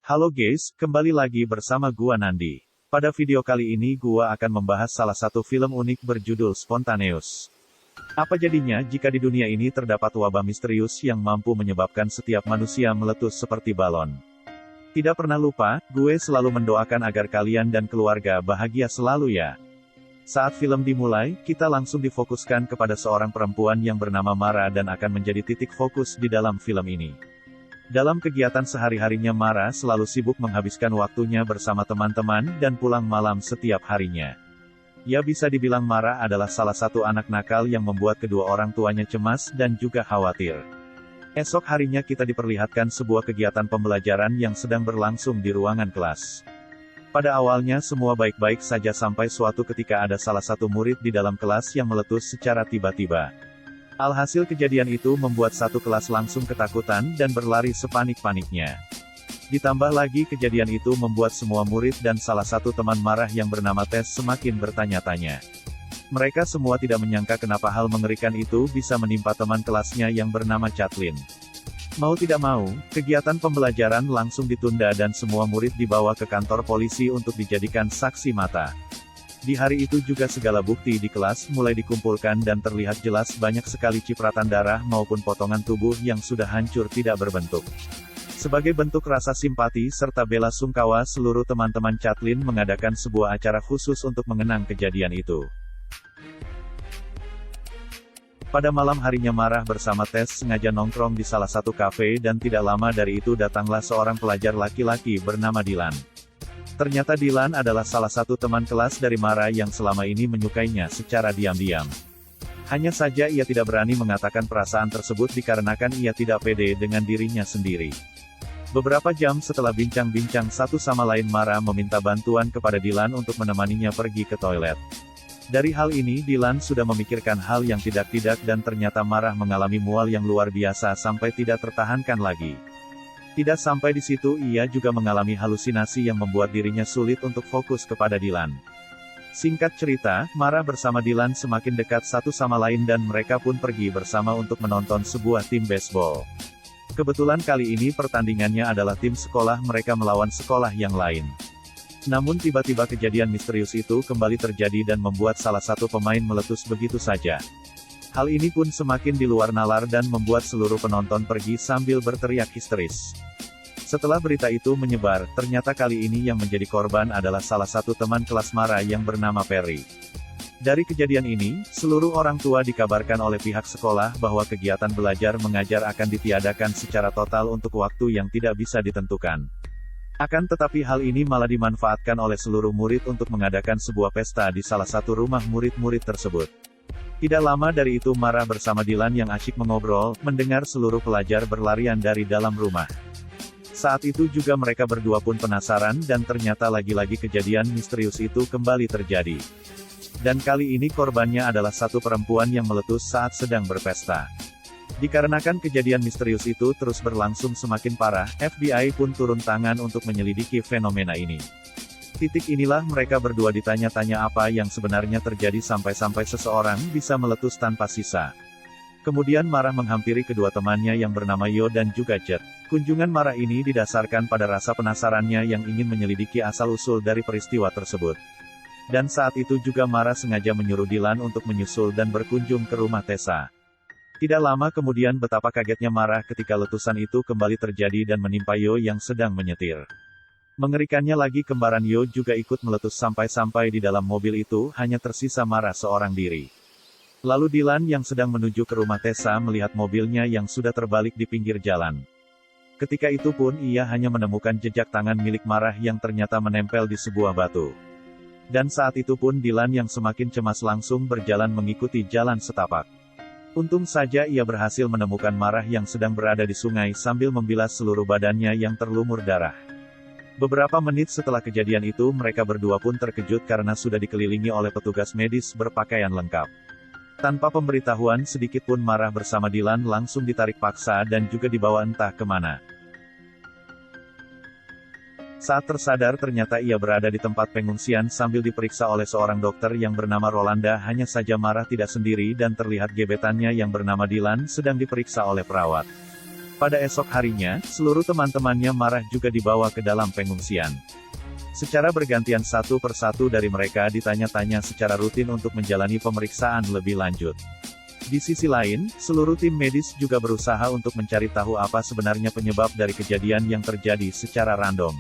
Halo guys, kembali lagi bersama gua Nandi. Pada video kali ini gua akan membahas salah satu film unik berjudul Spontaneous. Apa jadinya jika di dunia ini terdapat wabah misterius yang mampu menyebabkan setiap manusia meletus seperti balon? Tidak pernah lupa, gue selalu mendoakan agar kalian dan keluarga bahagia selalu ya. Saat film dimulai, kita langsung difokuskan kepada seorang perempuan yang bernama Mara dan akan menjadi titik fokus di dalam film ini. Dalam kegiatan sehari-harinya Mara selalu sibuk menghabiskan waktunya bersama teman-teman dan pulang malam setiap harinya. Ya bisa dibilang Mara adalah salah satu anak nakal yang membuat kedua orang tuanya cemas dan juga khawatir. Esok harinya kita diperlihatkan sebuah kegiatan pembelajaran yang sedang berlangsung di ruangan kelas. Pada awalnya semua baik-baik saja sampai suatu ketika ada salah satu murid di dalam kelas yang meletus secara tiba-tiba. Alhasil kejadian itu membuat satu kelas langsung ketakutan dan berlari sepanik-paniknya. Ditambah lagi kejadian itu membuat semua murid dan salah satu teman Marah yang bernama Tess semakin bertanya-tanya. Mereka semua tidak menyangka kenapa hal mengerikan itu bisa menimpa teman kelasnya yang bernama Chatlin. Mau tidak mau, kegiatan pembelajaran langsung ditunda dan semua murid dibawa ke kantor polisi untuk dijadikan saksi mata. Di hari itu juga segala bukti di kelas mulai dikumpulkan dan terlihat jelas banyak sekali cipratan darah maupun potongan tubuh yang sudah hancur tidak berbentuk. Sebagai bentuk rasa simpati serta bela sungkawa seluruh teman-teman Chatlin mengadakan sebuah acara khusus untuk mengenang kejadian itu. Pada malam harinya Marah bersama Tess sengaja nongkrong di salah satu kafe dan tidak lama dari itu datanglah seorang pelajar laki-laki bernama Dylan. Ternyata Dylan adalah salah satu teman kelas dari Mara yang selama ini menyukainya secara diam-diam. Hanya saja ia tidak berani mengatakan perasaan tersebut dikarenakan ia tidak pede dengan dirinya sendiri. Beberapa jam setelah bincang-bincang satu sama lain Mara meminta bantuan kepada Dylan untuk menemaninya pergi ke toilet. Dari hal ini Dylan sudah memikirkan hal yang tidak-tidak dan ternyata Marah mengalami mual yang luar biasa sampai tidak tertahankan lagi. Tidak sampai di situ ia juga mengalami halusinasi yang membuat dirinya sulit untuk fokus kepada Dylan. Singkat cerita, Mara bersama Dylan semakin dekat satu sama lain dan mereka pun pergi bersama untuk menonton sebuah tim baseball. Kebetulan kali ini pertandingannya adalah tim sekolah mereka melawan sekolah yang lain. Namun tiba-tiba kejadian misterius itu kembali terjadi dan membuat salah satu pemain meletus begitu saja. Hal ini pun semakin di luar nalar dan membuat seluruh penonton pergi sambil berteriak histeris. Setelah berita itu menyebar, ternyata kali ini yang menjadi korban adalah salah satu teman kelas Mara yang bernama Perry. Dari kejadian ini, seluruh orang tua dikabarkan oleh pihak sekolah bahwa kegiatan belajar mengajar akan ditiadakan secara total untuk waktu yang tidak bisa ditentukan. Akan tetapi hal ini malah dimanfaatkan oleh seluruh murid untuk mengadakan sebuah pesta di salah satu rumah murid-murid tersebut. Tidak lama dari itu Mara bersama Dylan yang asyik mengobrol, mendengar seluruh pelajar berlarian dari dalam rumah. Saat itu juga mereka berdua pun penasaran dan ternyata lagi-lagi kejadian misterius itu kembali terjadi. Dan kali ini korbannya adalah satu perempuan yang meletus saat sedang berpesta. Dikarenakan kejadian misterius itu terus berlangsung semakin parah, FBI pun turun tangan untuk menyelidiki fenomena ini. Titik inilah mereka berdua ditanya-tanya apa yang sebenarnya terjadi sampai-sampai seseorang bisa meletus tanpa sisa. Kemudian Marah menghampiri kedua temannya yang bernama Yo dan juga Jet. Kunjungan Marah ini didasarkan pada rasa penasarannya yang ingin menyelidiki asal-usul dari peristiwa tersebut. Dan saat itu juga Marah sengaja menyuruh Dylan untuk menyusul dan berkunjung ke rumah Tessa. Tidak lama kemudian betapa kagetnya Marah ketika letusan itu kembali terjadi dan menimpa Yo yang sedang menyetir. Mengerikannya lagi kembaran Yo juga ikut meletus sampai-sampai di dalam mobil itu hanya tersisa Marah seorang diri. Lalu Dylan yang sedang menuju ke rumah Tessa melihat mobilnya yang sudah terbalik di pinggir jalan. Ketika itu pun ia hanya menemukan jejak tangan milik Marah yang ternyata menempel di sebuah batu. Dan saat itu pun Dylan yang semakin cemas langsung berjalan mengikuti jalan setapak. Untung saja ia berhasil menemukan Marah yang sedang berada di sungai sambil membilas seluruh badannya yang terlumur darah. Beberapa menit setelah kejadian itu mereka berdua pun terkejut karena sudah dikelilingi oleh petugas medis berpakaian lengkap. Tanpa pemberitahuan sedikit pun Marah bersama Dylan langsung ditarik paksa dan juga dibawa entah kemana. Saat tersadar ternyata ia berada di tempat pengungsian sambil diperiksa oleh seorang dokter yang bernama Rolanda. Hanya saja Marah tidak sendiri dan terlihat gebetannya yang bernama Dylan sedang diperiksa oleh perawat. Pada esok harinya, seluruh teman-temannya Marah juga dibawa ke dalam pengungsian. Secara bergantian satu persatu dari mereka ditanya-tanya secara rutin untuk menjalani pemeriksaan lebih lanjut. Di sisi lain, seluruh tim medis juga berusaha untuk mencari tahu apa sebenarnya penyebab dari kejadian yang terjadi secara random.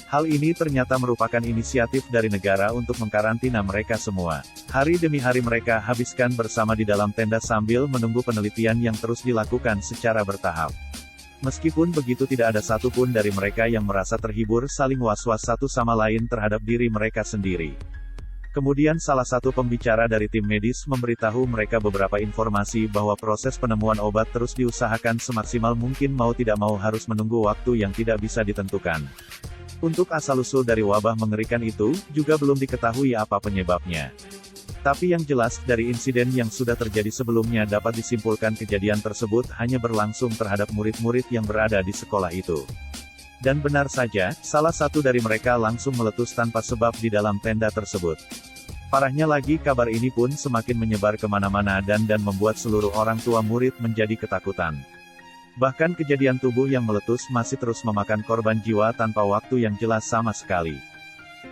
Hal ini ternyata merupakan inisiatif dari negara untuk mengkarantina mereka semua. Hari demi hari mereka habiskan bersama di dalam tenda sambil menunggu penelitian yang terus dilakukan secara bertahap. Meskipun begitu tidak ada satupun dari mereka yang merasa terhibur saling was-was satu sama lain terhadap diri mereka sendiri. Kemudian salah satu pembicara dari tim medis memberitahu mereka beberapa informasi bahwa proses penemuan obat terus diusahakan semaksimal mungkin mau tidak mau harus menunggu waktu yang tidak bisa ditentukan. Untuk asal-usul dari wabah mengerikan itu, juga belum diketahui apa penyebabnya. Tapi yang jelas, dari insiden yang sudah terjadi sebelumnya dapat disimpulkan kejadian tersebut hanya berlangsung terhadap murid-murid yang berada di sekolah itu. Dan benar saja, salah satu dari mereka langsung meletus tanpa sebab di dalam tenda tersebut. Parahnya lagi, kabar ini pun semakin menyebar kemana-mana dan membuat seluruh orang tua murid menjadi ketakutan. Bahkan kejadian tubuh yang meletus masih terus memakan korban jiwa tanpa waktu yang jelas sama sekali.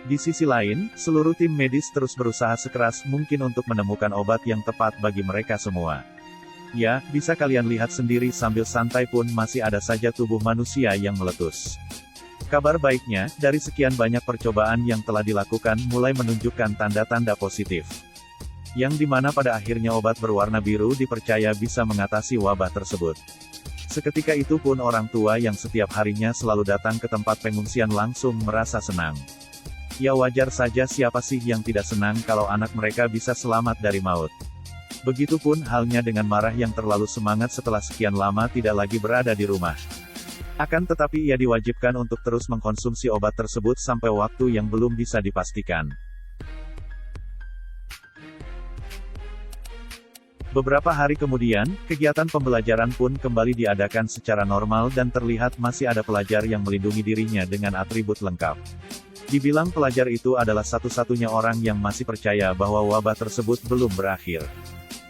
Di sisi lain, seluruh tim medis terus berusaha sekeras mungkin untuk menemukan obat yang tepat bagi mereka semua. Ya, bisa kalian lihat sendiri sambil santai pun masih ada saja tubuh manusia yang meletus. Kabar baiknya, dari sekian banyak percobaan yang telah dilakukan mulai menunjukkan tanda-tanda positif. Yang dimana pada akhirnya obat berwarna biru dipercaya bisa mengatasi wabah tersebut. Seketika itu pun orang tua yang setiap harinya selalu datang ke tempat pengungsian langsung merasa senang. Ya wajar saja siapa sih yang tidak senang kalau anak mereka bisa selamat dari maut. Begitupun halnya dengan Marah yang terlalu semangat setelah sekian lama tidak lagi berada di rumah. Akan tetapi ia diwajibkan untuk terus mengkonsumsi obat tersebut sampai waktu yang belum bisa dipastikan. Beberapa hari kemudian, kegiatan pembelajaran pun kembali diadakan secara normal dan terlihat masih ada pelajar yang melindungi dirinya dengan atribut lengkap. Dibilang pelajar itu adalah satu-satunya orang yang masih percaya bahwa wabah tersebut belum berakhir.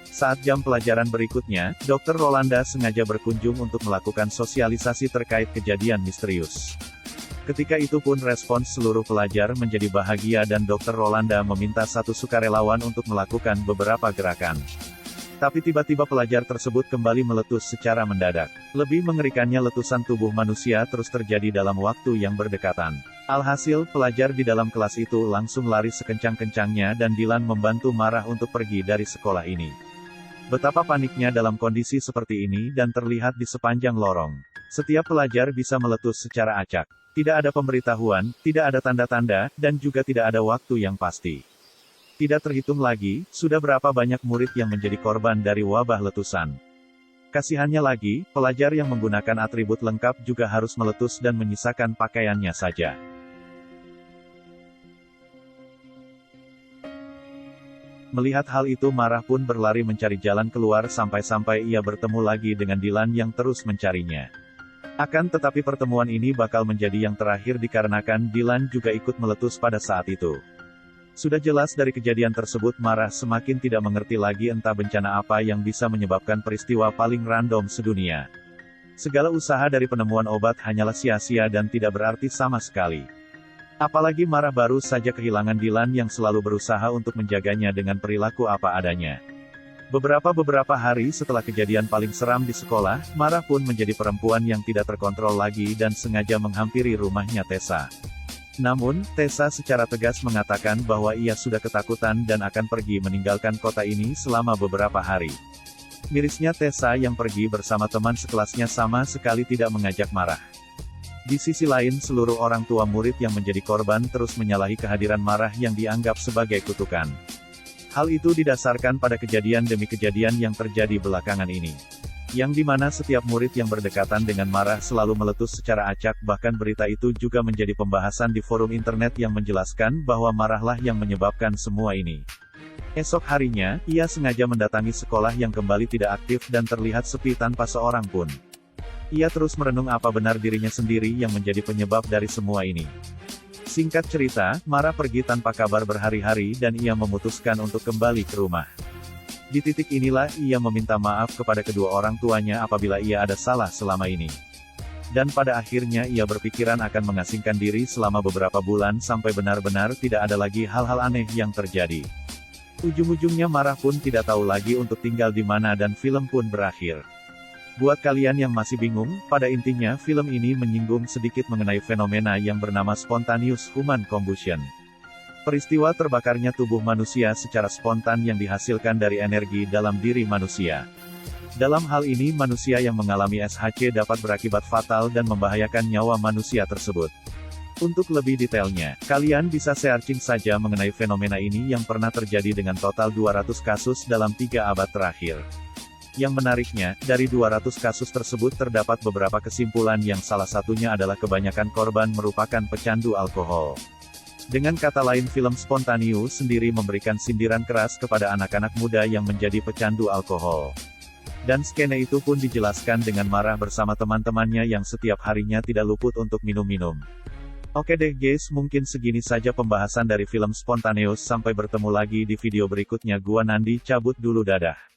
Saat jam pelajaran berikutnya, Dr. Rolanda sengaja berkunjung untuk melakukan sosialisasi terkait kejadian misterius. Ketika itu pun respons seluruh pelajar menjadi bahagia dan Dr. Rolanda meminta satu sukarelawan untuk melakukan beberapa gerakan. Tapi tiba-tiba pelajar tersebut kembali meletus secara mendadak. Lebih mengerikannya letusan tubuh manusia terus terjadi dalam waktu yang berdekatan. Alhasil, pelajar di dalam kelas itu langsung lari sekencang-kencangnya dan Dilan membantu Marah untuk pergi dari sekolah ini. Betapa paniknya dalam kondisi seperti ini dan terlihat di sepanjang lorong. Setiap pelajar bisa meletus secara acak. Tidak ada pemberitahuan, tidak ada tanda-tanda, dan juga tidak ada waktu yang pasti. Tidak terhitung lagi, sudah berapa banyak murid yang menjadi korban dari wabah letusan. Kasihannya lagi, pelajar yang menggunakan atribut lengkap juga harus meletus dan menyisakan pakaiannya saja. Melihat hal itu Marah pun berlari mencari jalan keluar sampai-sampai ia bertemu lagi dengan Dilan yang terus mencarinya. Akan tetapi pertemuan ini bakal menjadi yang terakhir dikarenakan Dilan juga ikut meletus pada saat itu. Sudah jelas dari kejadian tersebut Marah semakin tidak mengerti lagi entah bencana apa yang bisa menyebabkan peristiwa paling random sedunia. Segala usaha dari penemuan obat hanyalah sia-sia dan tidak berarti sama sekali. Apalagi Marah baru saja kehilangan Dilan yang selalu berusaha untuk menjaganya dengan perilaku apa adanya. Beberapa hari setelah kejadian paling seram di sekolah, Marah pun menjadi perempuan yang tidak terkontrol lagi dan sengaja menghampiri rumahnya Tessa. Namun, Tessa secara tegas mengatakan bahwa ia sudah ketakutan dan akan pergi meninggalkan kota ini selama beberapa hari. Mirisnya Tessa yang pergi bersama teman sekelasnya sama sekali tidak mengajak Marah. Di sisi lain seluruh orang tua murid yang menjadi korban terus menyalahi kehadiran Marah yang dianggap sebagai kutukan. Hal itu didasarkan pada kejadian demi kejadian yang terjadi belakangan ini. Yang dimana setiap murid yang berdekatan dengan Marah selalu meletus secara acak, bahkan berita itu juga menjadi pembahasan di forum internet yang menjelaskan bahwa Marahlah yang menyebabkan semua ini. Esok harinya, ia sengaja mendatangi sekolah yang kembali tidak aktif dan terlihat sepi tanpa seorang pun. Ia terus merenung apa benar dirinya sendiri yang menjadi penyebab dari semua ini. Singkat cerita, Marah pergi tanpa kabar berhari-hari dan ia memutuskan untuk kembali ke rumah. Di titik inilah ia meminta maaf kepada kedua orang tuanya apabila ia ada salah selama ini. Dan pada akhirnya ia berpikiran akan mengasingkan diri selama beberapa bulan sampai benar-benar tidak ada lagi hal-hal aneh yang terjadi. Ujung-ujungnya Marah pun tidak tahu lagi untuk tinggal di mana dan film pun berakhir. Buat kalian yang masih bingung, pada intinya film ini menyinggung sedikit mengenai fenomena yang bernama spontaneous human combustion. Peristiwa terbakarnya tubuh manusia secara spontan yang dihasilkan dari energi dalam diri manusia. Dalam hal ini manusia yang mengalami SHC dapat berakibat fatal dan membahayakan nyawa manusia tersebut. Untuk lebih detailnya, kalian bisa searching saja mengenai fenomena ini yang pernah terjadi dengan total 200 kasus dalam 3 abad terakhir. Yang menariknya, dari 200 kasus tersebut terdapat beberapa kesimpulan yang salah satunya adalah kebanyakan korban merupakan pecandu alkohol. Dengan kata lain film Spontaneous sendiri memberikan sindiran keras kepada anak-anak muda yang menjadi pecandu alkohol. Dan skena itu pun dijelaskan dengan Marah bersama teman-temannya yang setiap harinya tidak luput untuk minum-minum. Oke deh guys, mungkin segini saja pembahasan dari film Spontaneous. Sampai bertemu lagi di video berikutnya. Gua Nandi cabut dulu, dadah.